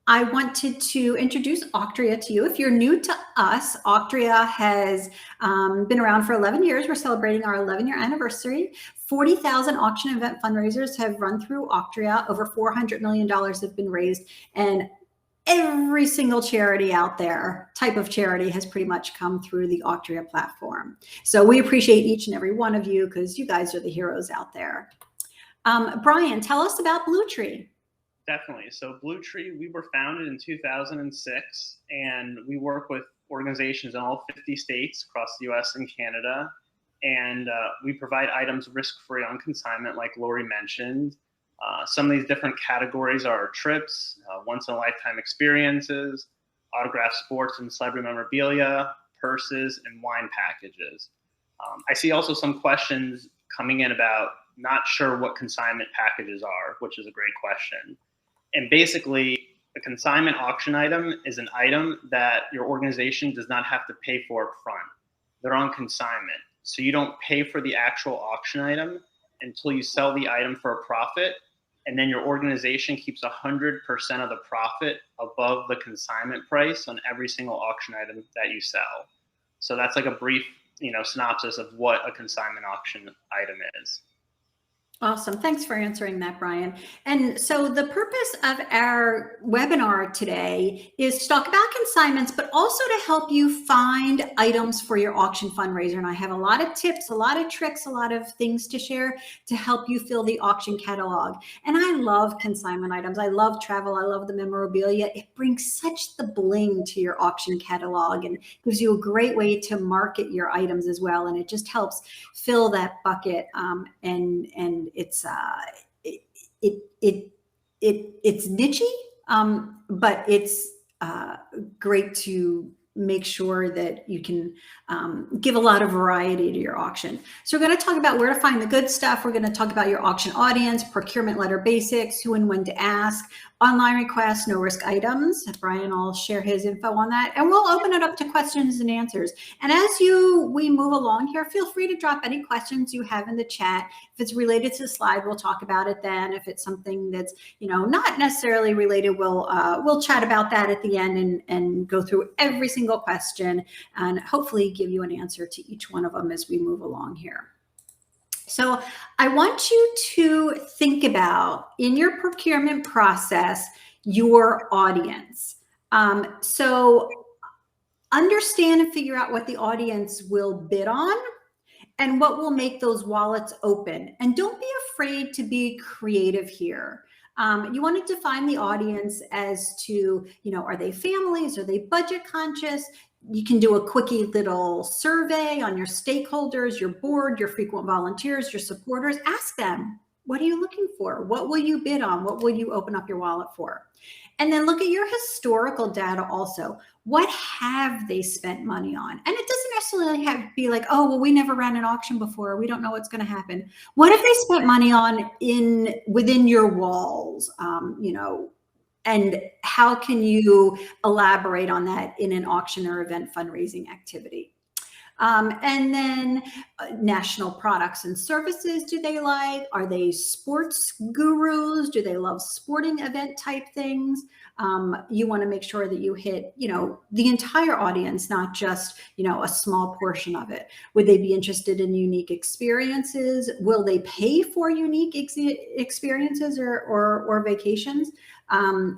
I wanted to introduce Auctria to you. If you're new to us, Auctria has been around for 11 years. We're celebrating our 11-year anniversary. 40,000 auction event fundraisers have run through Auctria. Over $400 million have been raised. And every single charity out there, type of charity, has pretty much come through the Auctria platform. So we appreciate each and every one of you because you guys are the heroes out there. Brian, tell us about BlueTree. Definitely. So BlueTree, we were founded in 2006, and we work with organizations in all 50 states across the US and Canada. And we provide items risk-free on consignment, like Lori mentioned. Some of these different categories are trips, once-in-a-lifetime experiences, autographed sports and celebrity memorabilia, purses, and wine packages. I see also some questions coming in about not sure what consignment packages are, which is a great question. And basically, a consignment auction item is an item that your organization does not have to pay for up front. They're on consignment. So you don't pay for the actual auction item until you sell the item for a profit. And then your organization keeps 100% of the profit above the consignment price on every single auction item that you sell. So that's like a brief, synopsis of what a consignment auction item is. Awesome. Thanks for answering that, Brian. And so the purpose of our webinar today is to talk about consignments, but also to help you find items for your auction fundraiser. And I have a lot of tips, a lot of tricks, a lot of things to share to help you fill the auction catalog. And I love consignment items. I love travel. I love the memorabilia. It brings such the bling to your auction catalog and gives you a great way to market your items as well. And it just helps fill that bucket and it's nichey, but it's great to make sure that you can give a lot of variety to your auction. So we're going to talk about where to find the good stuff. We're going to talk about your auction audience, procurement letter basics, who and when to ask, online requests, no risk items. Brian will share his info on that, and we'll open it up to questions and answers. And as we move along here, feel free to drop any questions you have in the chat. If it's related to the slide, we'll talk about it then. If it's something that's not necessarily related, we'll chat about that at the end and go through every single question and hopefully give you an answer to each one of them as we move along here. So I want you to think about, in your procurement process, your audience. So understand and figure out what the audience will bid on and what will make those wallets open. And don't be afraid to be creative here. You want to define the audience as to, are they families? Are they budget conscious? You can do a quickie little survey on your stakeholders, your board, your frequent volunteers, your supporters. Ask them, what are you looking for? What will you bid on? What will you open up your wallet for? And then look at your historical data also. What have they spent money on? And it doesn't necessarily have to be like, oh, well, we never ran an auction before. We don't know what's going to happen. What have they spent money on within your walls? And how can you elaborate on that in an auction or event fundraising activity? And then national products and services, do they like? Are they sports gurus? Do they love sporting event type things? You want to make sure that you hit, the entire audience, not just, a small portion of it. Would they be interested in unique experiences? Will they pay for unique experiences or vacations?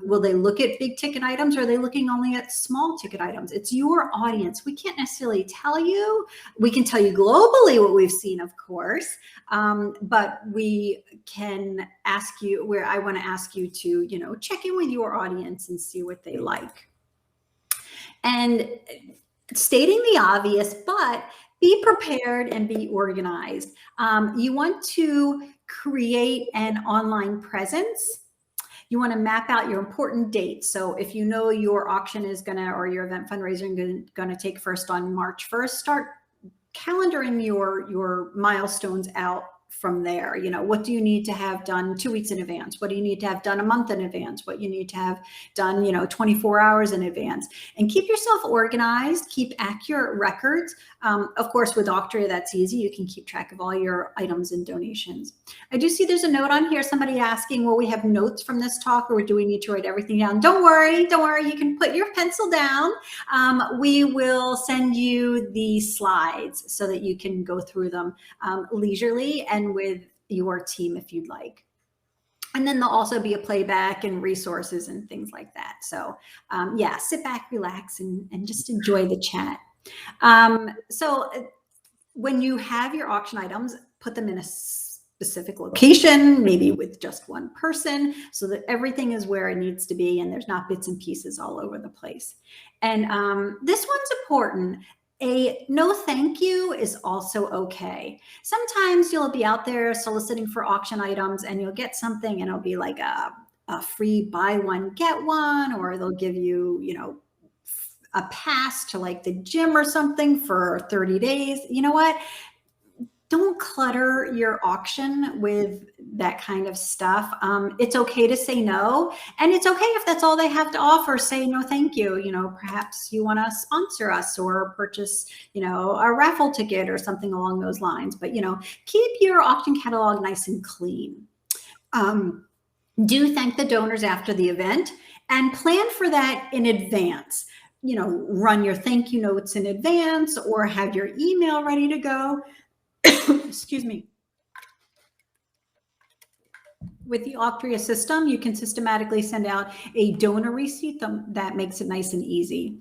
Will they look at big ticket items, or are they looking only at small ticket items? It's your audience. We can't necessarily tell you. We can tell you globally what we've seen, of course, but we can ask you, where I want to ask you to, check in with your audience and see what they like. And stating the obvious, but be prepared and be organized. You want to create an online presence. You want to map out your important dates. So if you know your auction is or your event fundraising is going to take first on March 1st, start calendaring your milestones out from there. You know, what do you need to have done 2 weeks in advance? What do you need to have done a month in advance? What you need to have done, 24 hours in advance? And keep yourself organized, keep accurate records. Of course, with Auctria, that's easy. You can keep track of all your items and donations. I do see there's a note on here, somebody asking, will we have notes from this talk, or do we need to write everything down? Don't worry, you can put your pencil down. We will send you the slides so that you can go through them leisurely and with your team if you'd like. And then there'll also be a playback and resources and things like that. So yeah, sit back, relax, and just enjoy the chat. So when you have your auction items, put them in a specific location, maybe with just one person, so that everything is where it needs to be and there's not bits and pieces all over the place. And this one's important. A no thank you is also okay. Sometimes you'll be out there soliciting for auction items and you'll get something and it'll be like a free buy one, get one, or they'll give you, a pass to like the gym or something for 30 days. You know what? Don't clutter your auction with that kind of stuff. It's okay to say no. And it's okay if that's all they have to offer, say no, thank you. Perhaps you want to sponsor us or purchase, a raffle ticket or something along those lines. But, keep your auction catalog nice and clean. Do thank the donors after the event and plan for that in advance. Run your thank you notes in advance or have your email ready to go. Excuse me. With the Auctria system, you can systematically send out a donor receipt that makes it nice and easy.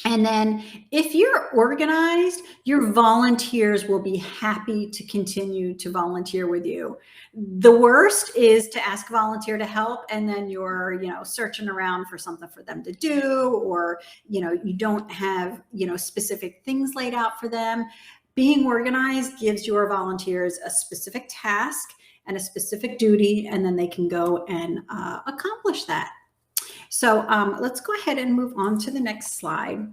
And then if you're organized, your volunteers will be happy to continue to volunteer with you. The worst is to ask a volunteer to help and then you're, searching around for something for them to do, or, you don't have, specific things laid out for them. Being organized gives your volunteers a specific task and a specific duty, and then they can go and accomplish that. So let's go ahead and move on to the next slide.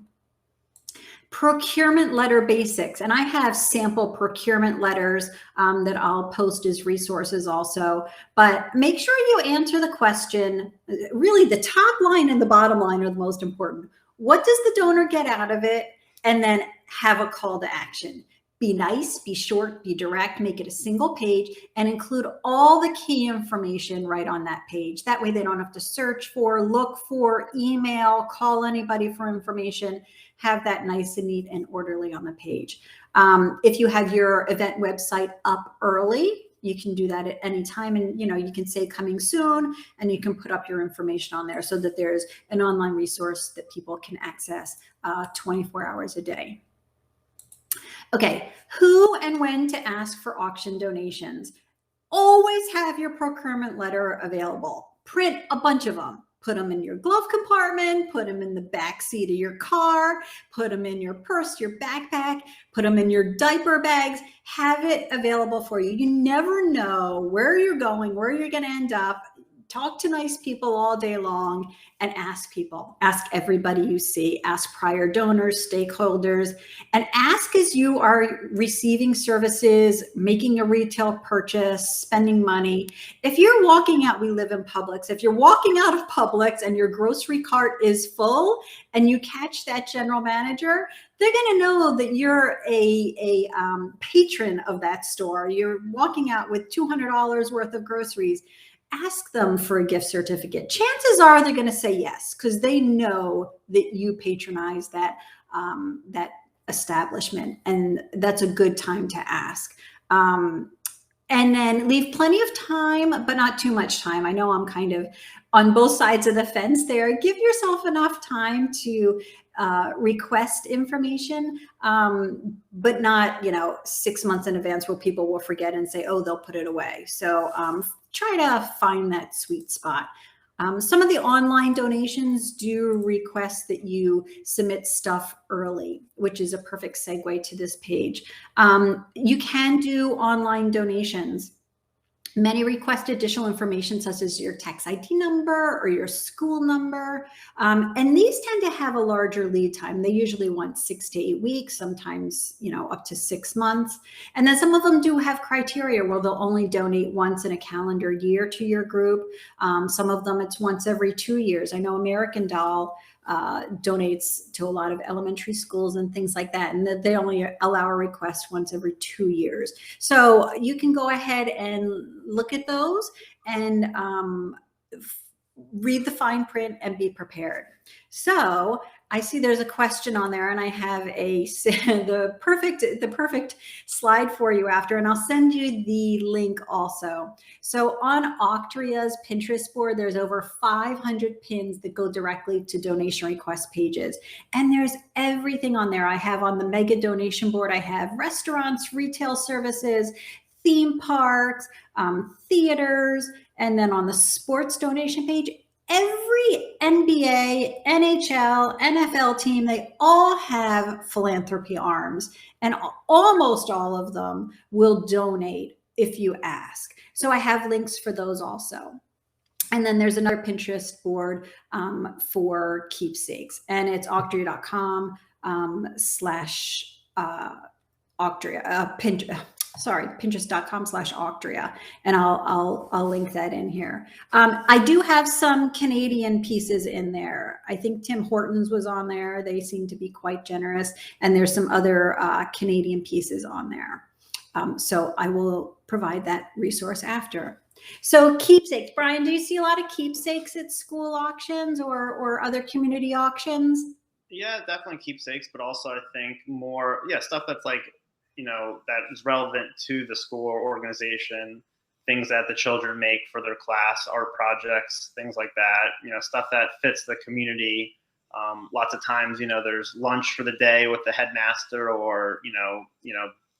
Procurement letter basics. And I have sample procurement letters that I'll post as resources also. But make sure you answer the question. Really, the top line and the bottom line are the most important. What does the donor get out of it? And then have a call to action. Be nice, be short, be direct, make it a single page, and include all the key information right on that page. That way they don't have to search for, look for, email, call anybody for information. Have that nice and neat and orderly on the page. If you have your event website up early, you can do that at any time, and you can say coming soon, and you can put up your information on there so that there's an online resource that people can access 24 hours a day. Okay, who and when to ask for auction donations. Always have your procurement letter available. Print a bunch of them. Put them in your glove compartment, put them in the back seat of your car, put them in your purse, your backpack, put them in your diaper bags. Have it available for you. You never know where you're going, where you're going to end up. Talk to nice people all day long and ask people. Ask everybody you see. Ask prior donors, stakeholders, and ask as you are receiving services, making a retail purchase, spending money. If you're walking out, we live in Publix. If you're walking out of Publix and your grocery cart is full and you catch that general manager, they're going to know that you're a patron of that store. You're walking out with $200 worth of groceries. Ask them for a gift certificate. Chances are they're going to say yes, because they know that you patronize that establishment, and that's a good time to ask. And then leave plenty of time, but not too much time. I know I'm kind of on both sides of the fence there. Give yourself enough time to request information, but not 6 months in advance where people will forget and say, oh, they'll put it away. So try to find that sweet spot. Some of the online donations do request that you submit stuff early, which is a perfect segue to this page. You can do online donations Many request additional information such as your tax ID number or your school number. And these tend to have a larger lead time. They usually want 6 to 8 weeks, sometimes, up to 6 months. And then some of them do have criteria where they'll only donate once in a calendar year to your group. Some of them it's once every 2 years. I know American Doll donates to a lot of elementary schools and things like that, and they only allow a request once every 2 years. So you can go ahead and look at those and read the fine print and be prepared. So I see there's a question on there, and I have the perfect slide for you after, and I'll send you the link also. So on Auctria's Pinterest board, there's over 500 pins that go directly to donation request pages, and there's everything on there. I have on the mega donation board, I have restaurants, retail services, theme parks, theaters, and then on the sports donation page, every NBA, NHL, NFL team, they all have philanthropy arms, and almost all of them will donate if you ask. So I have links for those also. And then there's another Pinterest board for Keepsakes, and it's auctria.com slash Auctria, Pinterest.com/Auctria, and I'll link that in here. I do have some Canadian pieces in there. I think Tim Hortons was on there. They seem to be quite generous, and there's some other Canadian pieces on there. So I will provide that resource after. So Keepsakes, Brian, do you see a lot of keepsakes at school auctions or other community auctions? Yeah, definitely keepsakes, but also I think more, stuff that's like, that is relevant to the school or organization, things that the children make for their class, art projects, things like that, stuff that fits the community. Lots of times, there's lunch for the day with the headmaster, or,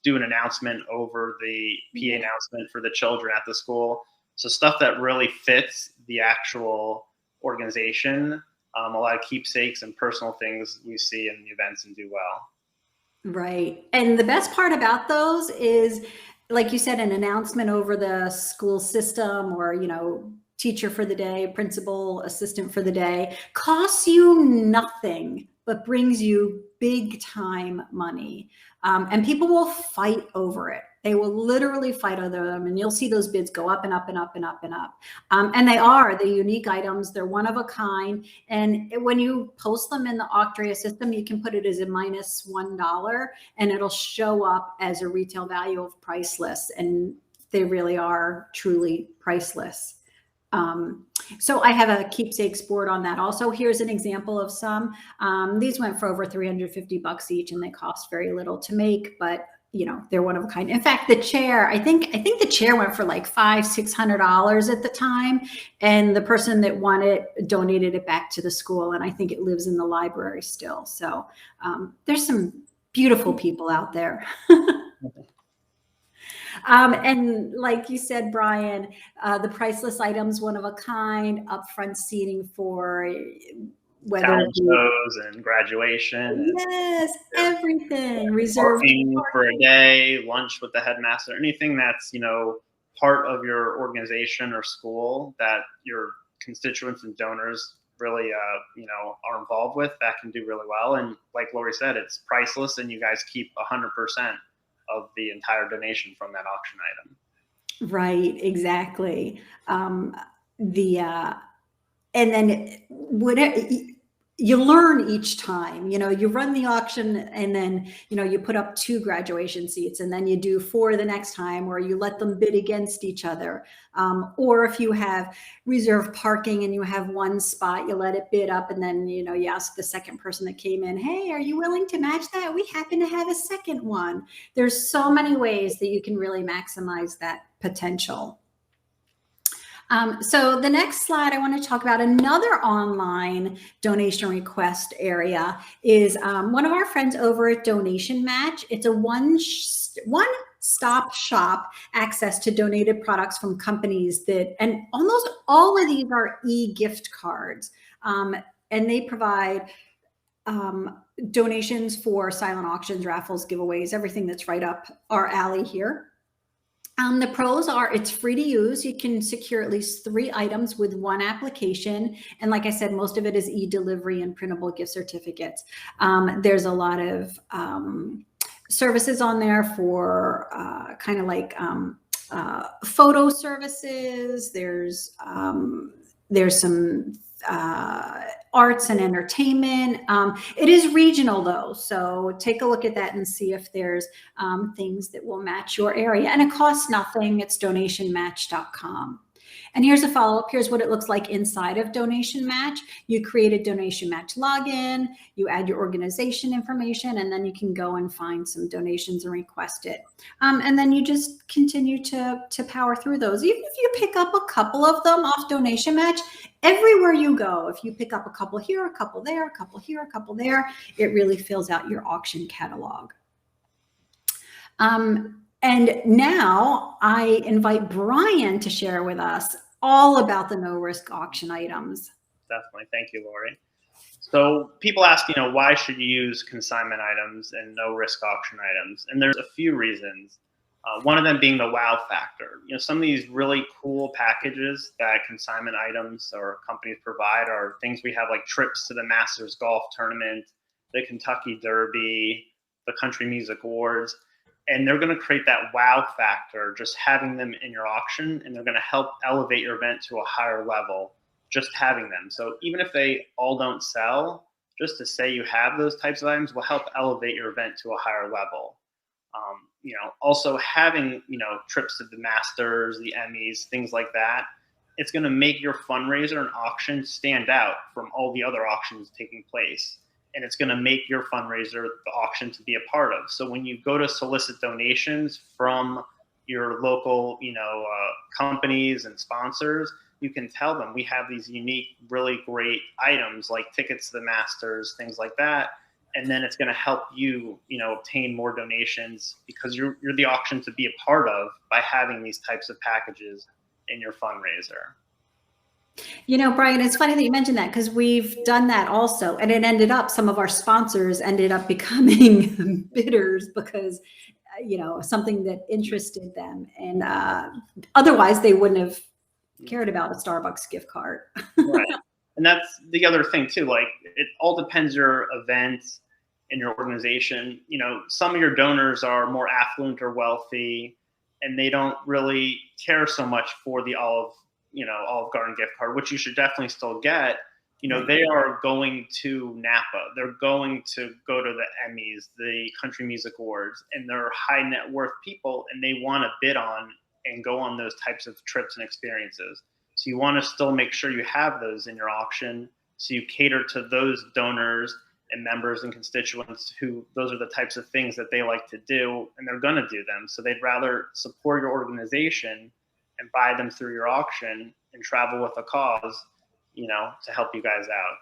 do an announcement over the PA announcement for the children at the school. So stuff that really fits the actual organization. A lot of keepsakes and personal things we see in the events and do well. Right. And the best part about those is, like you said, an announcement over the school system, or, teacher for the day, principal, assistant for the day, costs you nothing, but brings you big time money. And people will fight over it. They will literally fight over them, and you'll see those bids go up and up and up and up and up. And they're unique items. They're one of a kind. And when you post them in the Auctria system, you can put it as a -$1, and it'll show up as a retail value of priceless. And they really are truly priceless. So I have a keepsakes board on that also. Here's an example of some. These went for over $350 each, and they cost very little to make, but they're one of a kind. In fact, the chair, I think the chair went for like $500-$600 at the time, and the person that won it donated it back to the school, and I think it lives in the library still. So there's some beautiful people out there. And like you said, Brian, the priceless items, one of a kind, upfront seating for whether talent shows and graduation. Yes, everything reserved for a day, lunch with the headmaster, anything that's, part of your organization or school that your constituents and donors really, are involved with, that can do really well. And like Lori said, it's priceless, and you guys keep 100% of the entire donation from that auction item. Right, exactly. And then you learn each time, you run the auction, and then, you put up 2 graduation seats, and then you do 4 the next time, or you let them bid against each other. Or if you have reserved parking and you have one spot, you let it bid up, and then, you ask the second person that came in, hey, are you willing to match that? We happen to have a second one. There's so many ways that you can really maximize that potential. So the next slide, I want to talk about another online donation request area is one of our friends over at Donation Match. It's a one-stop shop access to donated products from companies and almost all of these are e-gift cards. And they provide donations for silent auctions, raffles, giveaways, everything that's right up our alley here. The pros are it's free to use. You can secure at least 3 items with one application. And like I said, most of it is e-delivery and printable gift certificates. There's a lot of services on there for kind of like photo services. There's some arts and entertainment. It is regional though, so take a look at that and see if there's things that will match your area. And it costs nothing. It's donationmatch.com. And here's a follow-up. Here's what it looks like inside of Donation Match. You create a Donation Match login, you add your organization information, and then you can go and find some donations and request it. And then you just continue to power through those. Even if you pick up a couple of them off Donation Match, everywhere you go, if you pick up a couple here, a couple there, a couple here, a couple there, it really fills out your auction catalog. And now I invite Brian to share with us all about the no risk auction items. Definitely. Thank you, Lori. So people ask, why should you use consignment items and no risk auction items? And there's a few reasons. One of them being the wow factor. Some of these really cool packages that consignment items or companies provide are things we have like trips to the Masters Golf Tournament, the Kentucky Derby, the Country Music Awards. And they're going to create that wow factor just having them in your auction, and they're going to help elevate your event to a higher level just having them. So even if they all don't sell, just to say you have those types of items will help elevate your event to a higher level. Also having, trips to the Masters, the Emmys, things like that, it's going to make your fundraiser and auction stand out from all the other auctions taking place. And it's going to make your fundraiser the auction to be a part of. So when you go to solicit donations from your local, companies and sponsors, you can tell them we have these unique, really great items like tickets to the Masters, things like that. And then it's going to help you, obtain more donations because you're the auction to be a part of by having these types of packages in your fundraiser. Brian, it's funny that you mentioned that because we've done that also. And it ended up, some of our sponsors ended up becoming bidders because, something that interested them. And otherwise they wouldn't have cared about a Starbucks gift card. Right. And that's the other thing too. Like it all depends your event and your organization. Some of your donors are more affluent or wealthy, and they don't really care so much for the Olive Garden gift card, which you should definitely still get. They are going to Napa. They're going to go to the Emmys, the Country Music Awards, and they're high net worth people, and they want to bid on and go on those types of trips and experiences. So you want to still make sure you have those in your auction. So you cater to those donors and members and constituents who those are the types of things that they like to do, and they're going to do them. So they'd rather support your organization and buy them through your auction and travel with a cause, to help you guys out.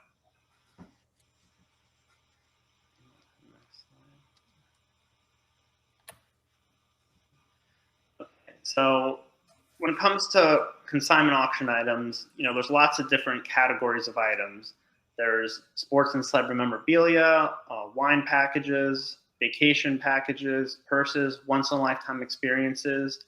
Okay, so when it comes to consignment auction items, there's lots of different categories of items. There's sports and celebrity memorabilia, wine packages, vacation packages, purses, once-in-a-lifetime experiences.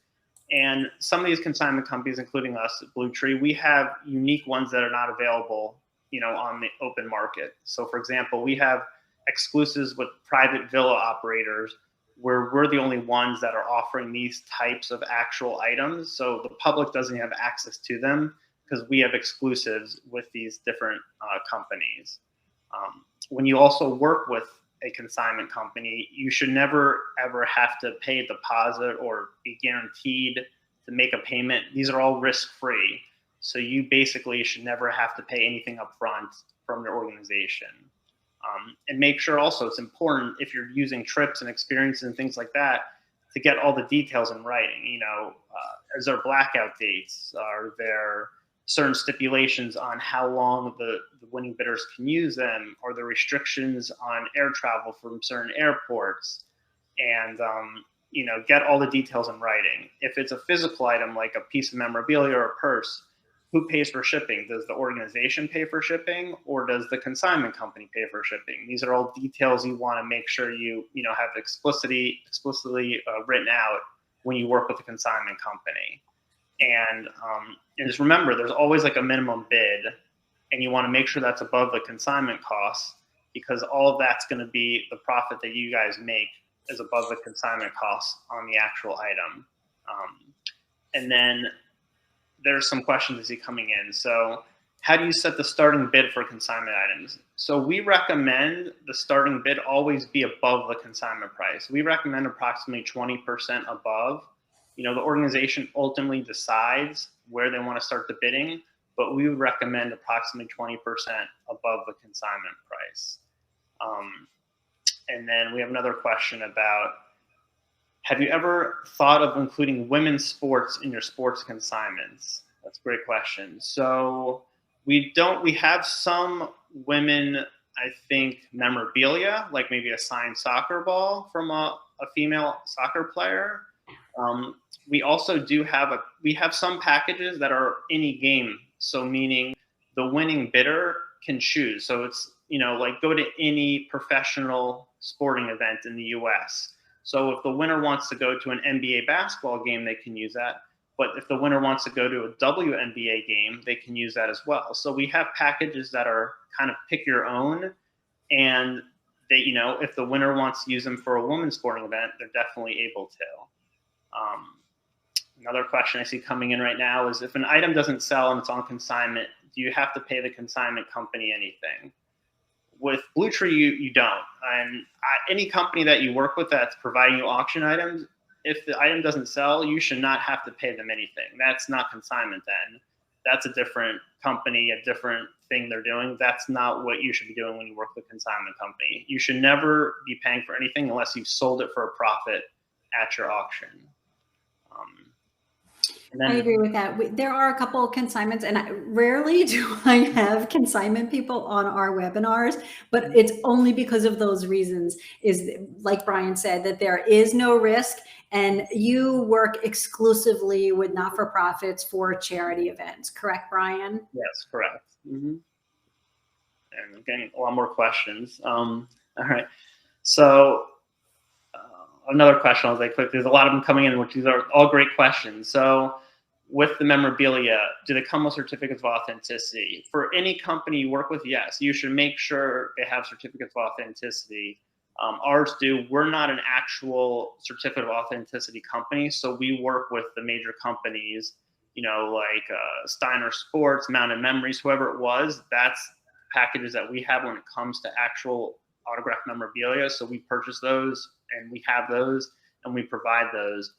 And some of these consignment companies, including us at BlueTree, we have unique ones that are not available, on the open market. So, for example, we have exclusives with private villa operators where we're the only ones that are offering these types of actual items. So the public doesn't have access to them because we have exclusives with these different companies. When you also work with a consignment company, you should never, ever have to pay a deposit or be guaranteed to make a payment. These are all risk-free. So you basically should never have to pay anything up front from your organization. And make sure also it's important if you're using trips and experiences and things like that to get all the details in writing. Is there blackout dates? Are there certain stipulations on how long the winning bidders can use them? Are there restrictions on air travel from certain airports? And, get all the details in writing. If it's a physical item like a piece of memorabilia or a purse, who pays for shipping? Does the organization pay for shipping, or does the consignment company pay for shipping? These are all details you want to make sure you have explicitly written out when you work with a consignment company. And just remember, there's always like a minimum bid, and you want to make sure that's above the consignment costs, because all of that's going to be the profit that you guys make is above the consignment costs on the actual item. And then there's some questions I see coming in. So how do you set the starting bid for consignment items? So we recommend the starting bid always be above the consignment price. We recommend approximately 20% above. The organization ultimately decides where they want to start the bidding, but we would recommend approximately 20% above the consignment price. And then we have another question about, have you ever thought of including women's sports in your sports consignments? That's a great question. So we have some women, I think, memorabilia, like maybe a signed soccer ball from a female soccer player. We also we have some packages that are any game. So meaning the winning bidder can choose. So it's, like go to any professional sporting event in the US. So if the winner wants to go to an NBA basketball game, they can use that. But if the winner wants to go to a WNBA game, they can use that as well. So we have packages that are kind of pick your own. And they, if the winner wants to use them for a women's sporting event, they're definitely able to. Another question I see coming in right now is, if an item doesn't sell and it's on consignment, do you have to pay the consignment company anything? With BlueTree, you don't. And any company that you work with that's providing you auction items, if the item doesn't sell, you should not have to pay them anything. That's not consignment then. That's a different company, a different thing they're doing. That's not what you should be doing when you work with a consignment company. You should never be paying for anything unless you've sold it for a profit at your auction. I agree with that. There are a couple of consignments, and rarely do I have consignment people on our webinars, but it's only because of those reasons. Is like Brian said, that there is no risk, and you work exclusively with not-for-profits for charity events. Correct, Brian? Yes, correct. Mm-hmm. And I'm getting a lot more questions. All right. So another question, I was like, quick, there's a lot of them coming in, which these are all great questions. So with the memorabilia, do they come with certificates of authenticity? For any company you work with, yes, you should make sure they have certificates of authenticity. Ours do. We're not an actual certificate of authenticity company, so we work with the major companies, like Steiner Sports, Mountain Memories, whoever it was. That's packages that we have when it comes to actual autographed memorabilia. So we purchase those, and we have those, and we provide those.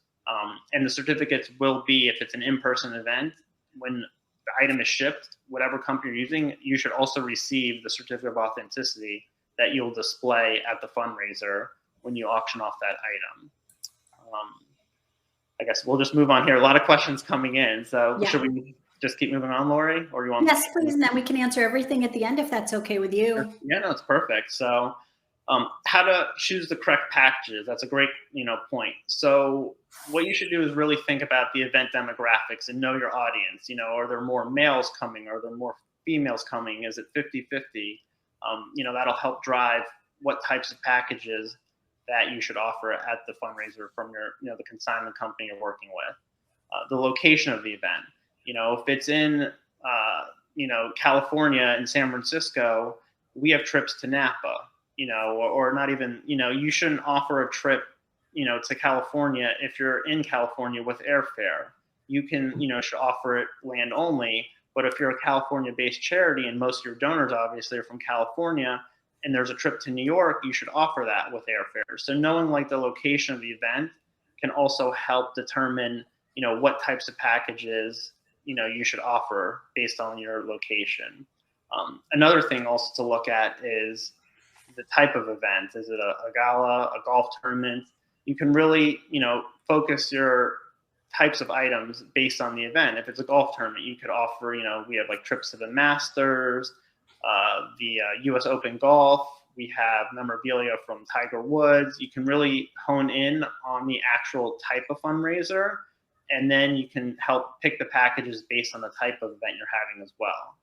And the certificates will be, if it's an in-person event, when the item is shipped, whatever company you're using, you should also receive the certificate of authenticity that you'll display at the fundraiser when you auction off that item. I guess we'll just move on here. A lot of questions coming in. So Should we just keep moving on, Lori? Or you want? Yes, please. And then we can answer everything at the end if that's okay with you. Yeah, no, it's perfect. So how to choose the correct packages. That's a great, point. So what you should do is really think about the event demographics and know your audience. Are there more males coming? Are there more females coming? Is it 50-50? That'll help drive what types of packages that you should offer at the fundraiser from your, the consignment company you're working with. The location of the event. If it's in, California and San Francisco, we have trips to Napa. Or not even, you shouldn't offer a trip, to California if you're in California with airfare. You can, should offer it land only. But if you're a California-based charity and most of your donors obviously are from California, and there's a trip to New York, you should offer that with airfare. So knowing like the location of the event can also help determine, what types of packages, you should offer based on your location. Another thing also to look at is the type of event. Is it a gala, a golf tournament? You can really, focus your types of items based on the event. If it's a golf tournament, you could offer, we have like trips to the Masters, the US Open Golf. We have memorabilia from Tiger Woods. You can really hone in on the actual type of fundraiser, and then you can help pick the packages based on the type of event you're having as well.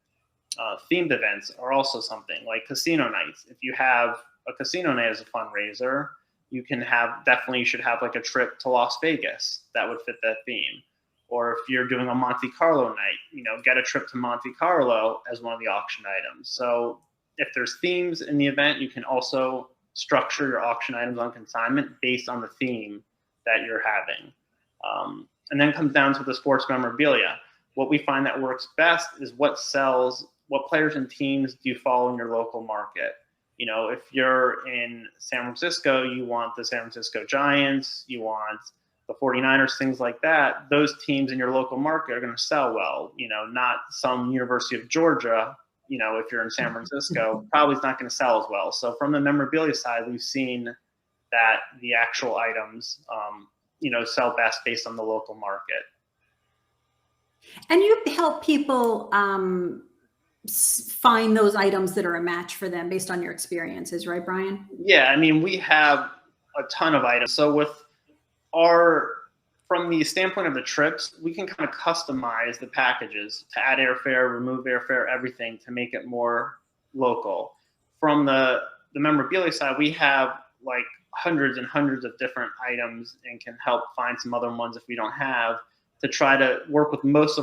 Themed events are also something like casino nights. If you have a casino night as a fundraiser, you can have, definitely you should have like a trip to Las Vegas that would fit that theme. Or if you're doing a Monte Carlo night, you know, get a trip to Monte Carlo as one of the auction items. So if there's themes in the event, you can also structure your auction items on consignment based on the theme that you're having. And then it comes down to the sports memorabilia. What we find that works best is what sells, what players and teams do you follow in your local market. You know, if you're in San Francisco, you want the San Francisco Giants, you want the 49ers, things like that. Those teams in your local market are going to sell well. You know, not some University of Georgia, you know, if you're in San Francisco, probably is not going to sell as well. So from the memorabilia side, we've seen that the actual items, you know, sell best based on the local market. And you help people find those items that are a match for them based on your experiences, right, Brian? Yeah, I mean, we have a ton of items. So with from the standpoint of the trips, we can kind of customize the packages to add airfare, remove airfare, everything to make it more local. From the memorabilia side, we have like hundreds and hundreds of different items and can help find some other ones if we don't have, to try to work with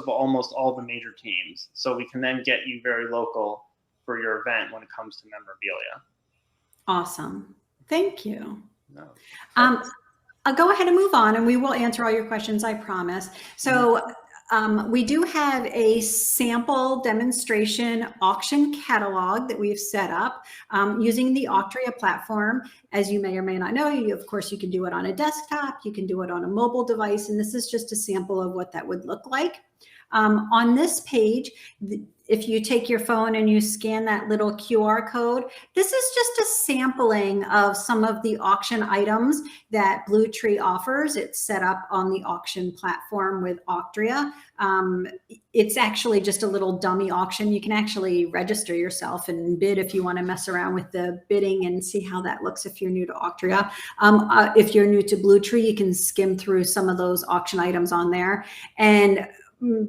almost all the major teams. So we can then get you very local for your event when it comes to memorabilia. Awesome. Thank you. No. I'll go ahead and move on, and we will answer all your questions, I promise. So we do have a sample demonstration auction catalog that we've set up using the Auctria platform. As you may or may not know, of course, you can do it on a desktop, you can do it on a mobile device, and this is just a sample of what that would look like. On this page, if you take your phone and you scan that little QR code, this is just a sampling of some of the auction items that BlueTree offers. It's set up on the auction platform with Auctria. It's actually just a little dummy auction. You can actually register yourself and bid if you want to mess around with the bidding and see how that looks if you're new to Auctria. If you're new to BlueTree, you can skim through some of those auction items on there. And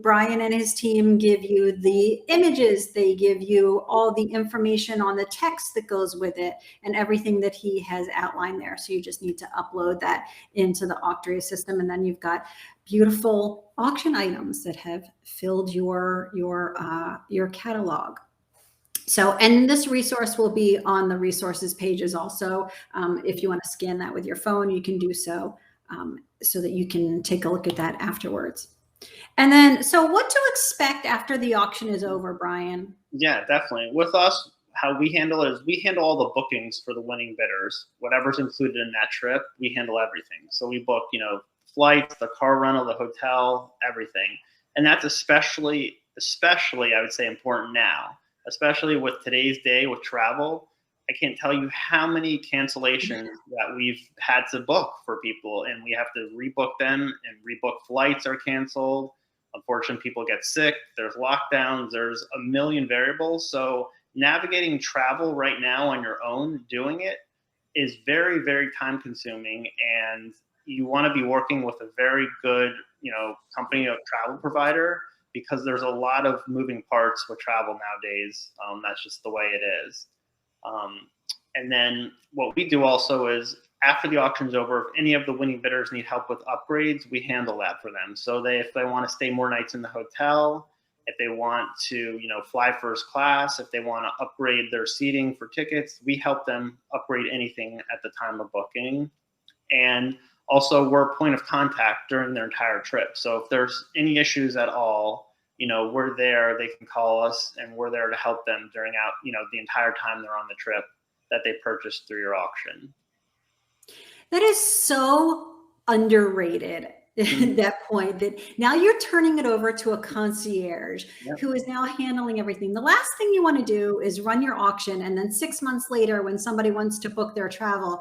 Brian and his team give you the images, they give you all the information on the text that goes with it and everything that he has outlined there. So you just need to upload that into the Auctria system, and then you've got beautiful auction items that have filled your catalog. So, and this resource will be on the resources pages also. If you want to scan that with your phone, you can do so, so that you can take a look at that afterwards. And then, so what to expect after the auction is over, Brian? Yeah, definitely. With us, how we handle it is we handle all the bookings for the winning bidders. Whatever's included in that trip, we handle everything. So we book, you know, flights, the car rental, the hotel, everything. And that's especially, I would say, important now, especially with today's day with travel. I can't tell you how many cancellations that we've had to book for people, and we have to rebook them, and rebook flights are canceled. Unfortunately, people get sick. There's lockdowns. There's a million variables. So navigating travel right now on your own, doing it, is very, very time consuming. And you want to be working with a very good, you know, company of travel provider, because there's a lot of moving parts with travel nowadays. That's just the way it is. And then what we do also is, after the auction's over, if any of the winning bidders need help with upgrades, we handle that for them. So if they want to stay more nights in the hotel, if they want to, you know, fly first class, if they want to upgrade their seating for tickets, we help them upgrade anything at the time of booking. And also, we're a point of contact during their entire trip. So if there's any issues at all, you know, we're there, they can call us, and we're there to help them during the entire time they're on the trip that they purchased through your auction. That is so underrated at that point, that now you're turning it over to a concierge who is now handling everything. The last thing you want to do is run your auction, and then 6 months later, when somebody wants to book their travel,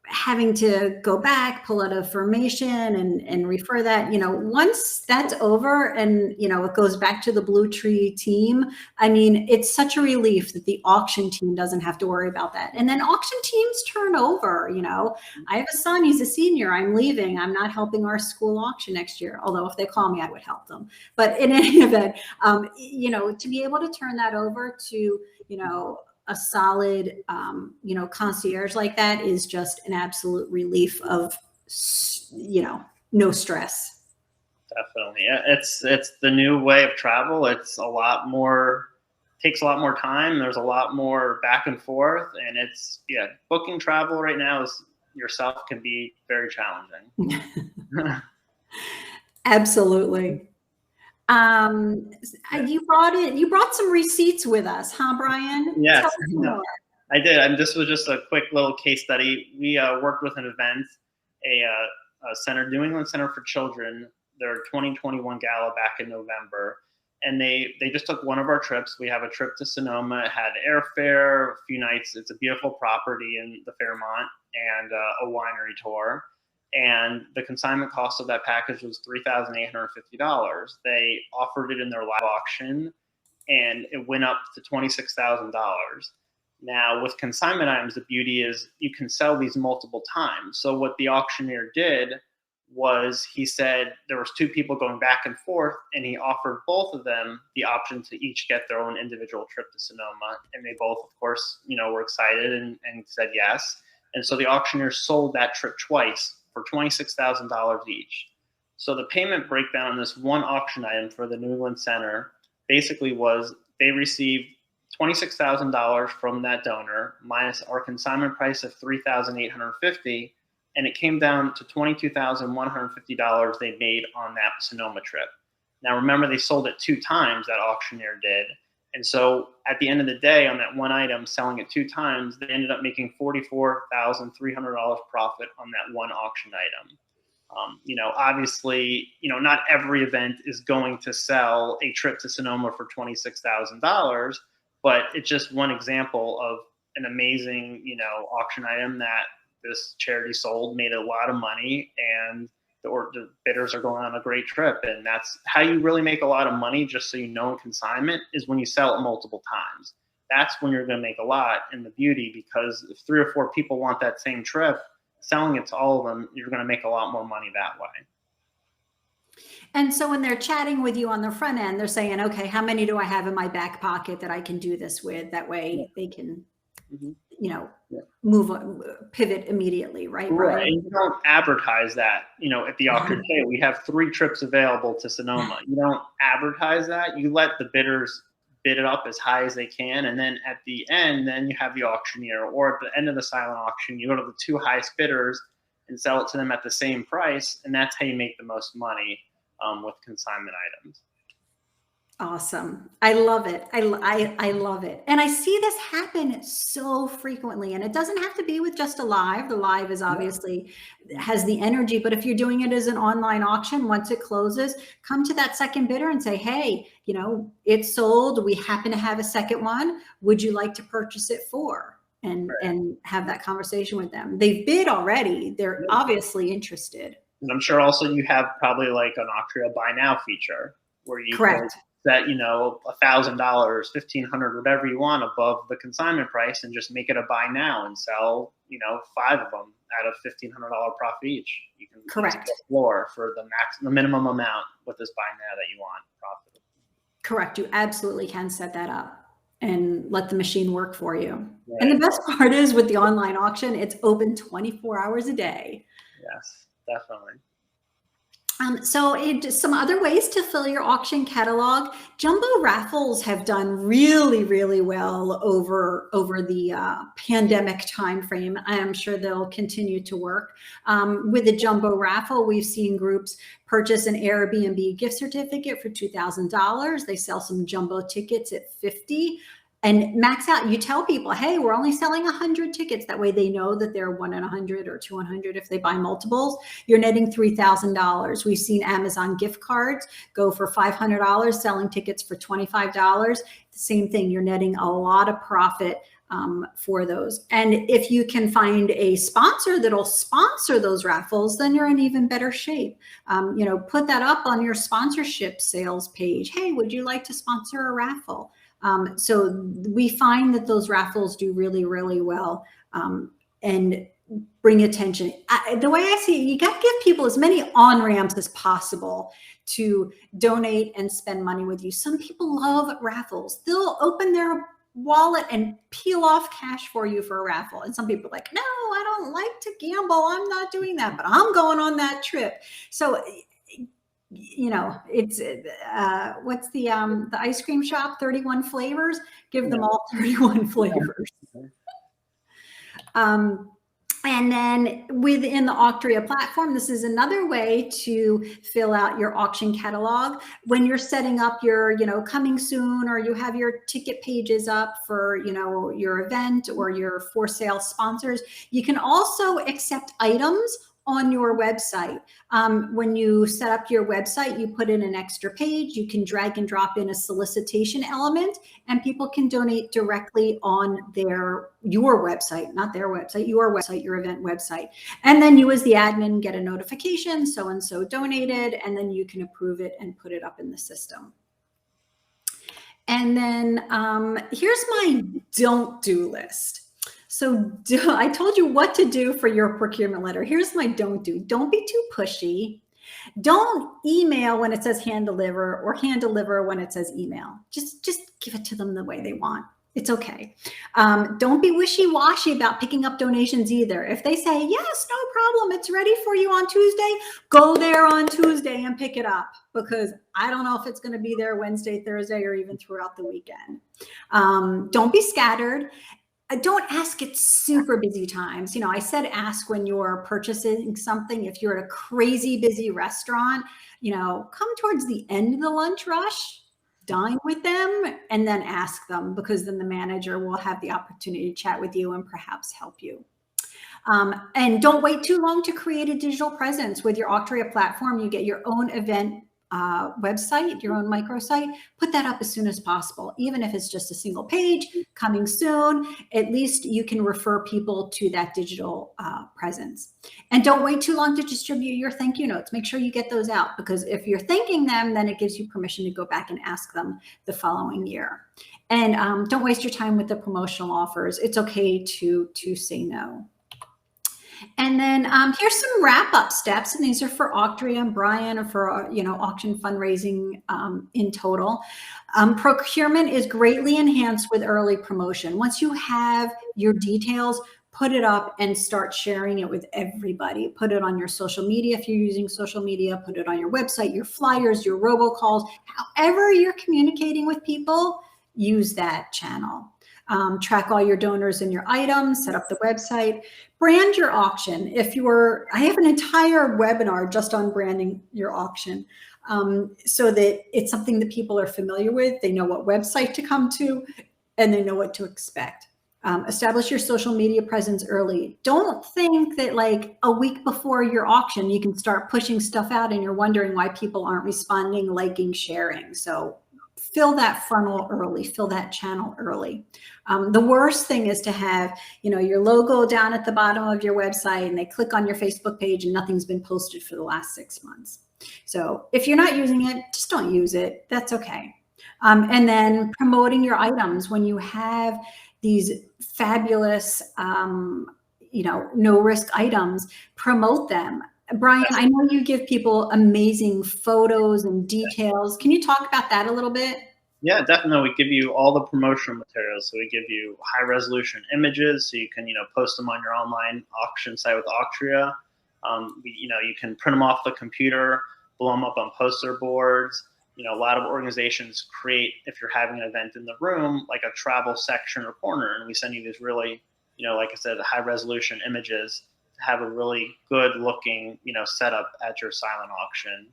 having to go back, pull out information and refer that, once that's over and, it goes back to the BlueTree team. I mean, it's such a relief that the auction team doesn't have to worry about that. And then auction teams turn over, I have a son, he's a senior, I'm leaving. I'm not helping our school auction next year. Although if they call me, I would help them. But in any event, to be able to turn that over to, a solid, concierge like that is just an absolute relief of, no stress. Definitely. Yeah, it's the new way of travel. It's a lot more, takes a lot more time. There's a lot more back and forth, and booking travel right now is yourself can be very challenging. Absolutely. You brought some receipts with us, huh, Brian? Yes, Tell us more. I did. And this was just a quick little case study. We worked with an event, a center, New England Center for Children, their 2021 gala back in November. And they just took one of our trips. We have a trip to Sonoma. It had airfare, a few nights. It's a beautiful property in the Fairmont, and a winery tour. And the consignment cost of that package was $3,850. They offered it in their live auction, and it went up to $26,000. Now, with consignment items, the beauty is you can sell these multiple times. So what the auctioneer did was he said there was two people going back and forth, and he offered both of them the option to each get their own individual trip to Sonoma. And they both, of course, were excited and said yes. And so the auctioneer sold that trip twice for $26,000 each. So the payment breakdown on this one auction item for the New England Center basically was they received $26,000 from that donor minus our consignment price of $3,850, and it came down to $22,150 they made on that Sonoma trip. Now remember, they sold it two times, that auctioneer did. And so at the end of the day, on that one item, selling it two times, they ended up making $44,300 profit on that one auction item. Obviously, not every event is going to sell a trip to Sonoma for $26,000, but it's just one example of an amazing, auction item that this charity sold, made a lot of money, and the bidders are going on a great trip. And that's how you really make a lot of money, just so in consignment, is when you sell it multiple times. That's when you're going to make a lot. And the beauty, because if 3 or 4 people want that same trip, selling it to all of them, you're going to make a lot more money that way. And so when they're chatting with you on the front end, they're saying, okay, how many do I have in my back pocket that I can do this with? That way they can, move on, pivot immediately, right? Right. And you don't advertise that, at the auction. Hey, we have 3 trips available to Sonoma. You don't advertise that. You let the bidders bid it up as high as they can. And then at the end, then you have the auctioneer, or at the end of the silent auction, you go to the 2 highest bidders and sell it to them at the same price. And that's how you make the most money with consignment items. Awesome. I love it. I love it. And I see this happen so frequently, and it doesn't have to be with just a live. The live is obviously has the energy, but if you're doing it as an online auction, once it closes, come to that second bidder and say, hey, it's sold. We happen to have a second one. Would you like to purchase it for? And have that conversation with them. They've bid already. They're obviously interested. And I'm sure also you have probably like an Auctria buy now feature where you can set, $1,000, $1,500, whatever you want above the consignment price, and just make it a buy now and sell, 5 of them at a $1,500 profit each. You can explore for the minimum amount with this buy now that you want profit. Correct. You absolutely can set that up and let the machine work for you. Right. And the best part is with the online auction, it's open 24 hours a day. Yes, definitely. So some other ways to fill your auction catalog. Jumbo raffles have done really, really well over the pandemic timeframe. I am sure they'll continue to work. With the jumbo raffle, we've seen groups purchase an Airbnb gift certificate for $2,000. They sell some jumbo tickets at $50. And max out, you tell people, hey, we're only selling 100 tickets. That way they know that they're 1 in 100 or 2 in 100 if they buy multiples. You're netting $3,000. We've seen Amazon gift cards go for $500, selling tickets for $25. The same thing, you're netting a lot of profit for those. And if you can find a sponsor that'll sponsor those raffles, then you're in even better shape. Put that up on your sponsorship sales page. Hey, would you like to sponsor a raffle? So we find that those raffles do really, really well and bring attention. The way I see it, you got to give people as many on-ramps as possible to donate and spend money with you. Some people love raffles. They'll open their wallet and peel off cash for you for a raffle. And some people are like, no, I don't like to gamble. I'm not doing that, but I'm going on that trip. So, you know, it's what's the ice cream shop, 31 flavors, give them all 31 flavors. And then within the Auctria platform, this is another way to fill out your auction catalog. When you're setting up your, you know, coming soon, or you have your ticket pages up for, you know, your event or your for sale sponsors, you can also accept items on your website. When you set up your website, you put in an extra page, you can drag and drop in a solicitation element, and people can donate directly on your website, not their website, your website, your event website. And then you as the admin get a notification, so-and-so donated, and then you can approve it and put it up in the system. And then here's my don't do list. So I told you what to do for your procurement letter. Here's my don't do. Don't be too pushy. Don't email when it says hand deliver, or hand deliver when it says email. Just give it to them the way they want. It's okay. Don't be wishy-washy about picking up donations either. If they say, yes, no problem, it's ready for you on Tuesday, go there on Tuesday and pick it up, because I don't know if it's going to be there Wednesday, Thursday, or even throughout the weekend. Don't be scattered. Don't ask at super busy times. You know, I said ask when you're purchasing something. If you're at a crazy busy restaurant, you know, come towards the end of the lunch rush, dine with them, and then ask them, because then the manager will have the opportunity to chat with you and perhaps help you. And don't wait too long to create a digital presence. With your Auctria platform, you get your own event website, your own microsite. Put that up as soon as possible, even if it's just a single page, coming soon. At least you can refer people to that digital presence. And don't wait too long to distribute your thank you notes. Make sure you get those out, because if you're thanking them, then it gives you permission to go back and ask them the following year. And don't waste your time with the promotional offers. It's okay to say no. And then here's some wrap-up steps, and these are for Auctria and Brian, or for you know, auction fundraising in total. Procurement is greatly enhanced with early promotion. Once you have your details, put it up and start sharing it with everybody. Put it on your social media if you're using social media. Put it on your website, your flyers, your robocalls. However you're communicating with people, use that channel. Track all your donors and your items, set up the website, brand your auction. I have an entire webinar just on branding your auction, so that it's something that people are familiar with. They know what website to come to, and they know what to expect. Establish your social media presence early. Don't think that like a week before your auction, you can start pushing stuff out and you're wondering why people aren't responding, liking, sharing. So fill that funnel early, fill that channel early. The worst thing is to have, you know, your logo down at the bottom of your website, and they click on your Facebook page and nothing's been posted for the last 6 months. So if you're not using it, just don't use it. That's okay. And then promoting your items. When you have these fabulous, you know, no risk items, promote them. Brian, I know you give people amazing photos and details. Can you talk about that a little bit? Yeah, definitely. We give you all the promotional materials. So we give you high resolution images, so you can, you know, post them on your online auction site with Auctria. You know, you can print them off the computer, blow them up on poster boards. You know, a lot of organizations create, if you're having an event in the room, like a travel section or corner, and we send you these really, you know, like I said, high resolution images to have a really good looking, you know, setup at your silent auction.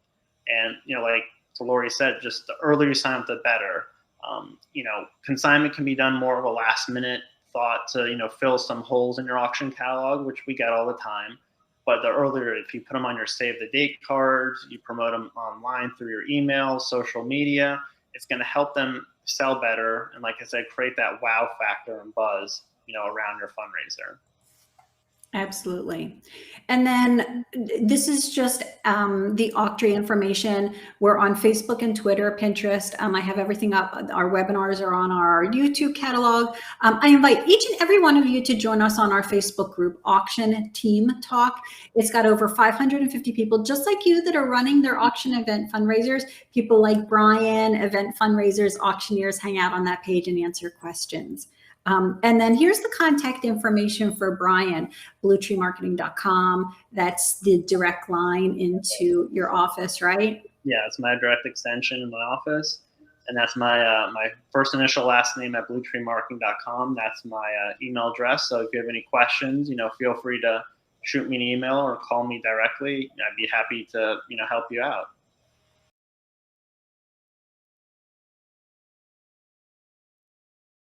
And, you know, like Lori said, just the earlier you sign up, the better. You know, consignment can be done more of a last minute thought to, you know, fill some holes in your auction catalog, which we get all the time. But the earlier, if you put them on your save the date cards, you promote them online through your email, social media, it's going to help them sell better. And like I said, create that wow factor and buzz, you know, around your fundraiser. Absolutely. And then this is just the Auctria information. We're on Facebook and Twitter, Pinterest. I have everything up. Our webinars are on our YouTube catalog. I invite each and every one of you to join us on our Facebook group, Auction Team Talk. It's got over 550 people just like you that are running their auction event fundraisers. People like Brian, event fundraisers, auctioneers hang out on that page and answer questions. And then here's the contact information for Brian, BlueTreeMarketing.com. That's the direct line into your office, right? Yeah, it's my direct extension in my office. And that's my my first initial last name at BlueTreeMarketing.com. That's my email address. So if you have any questions, feel free to shoot me an email or call me directly. I'd be happy to, help you out.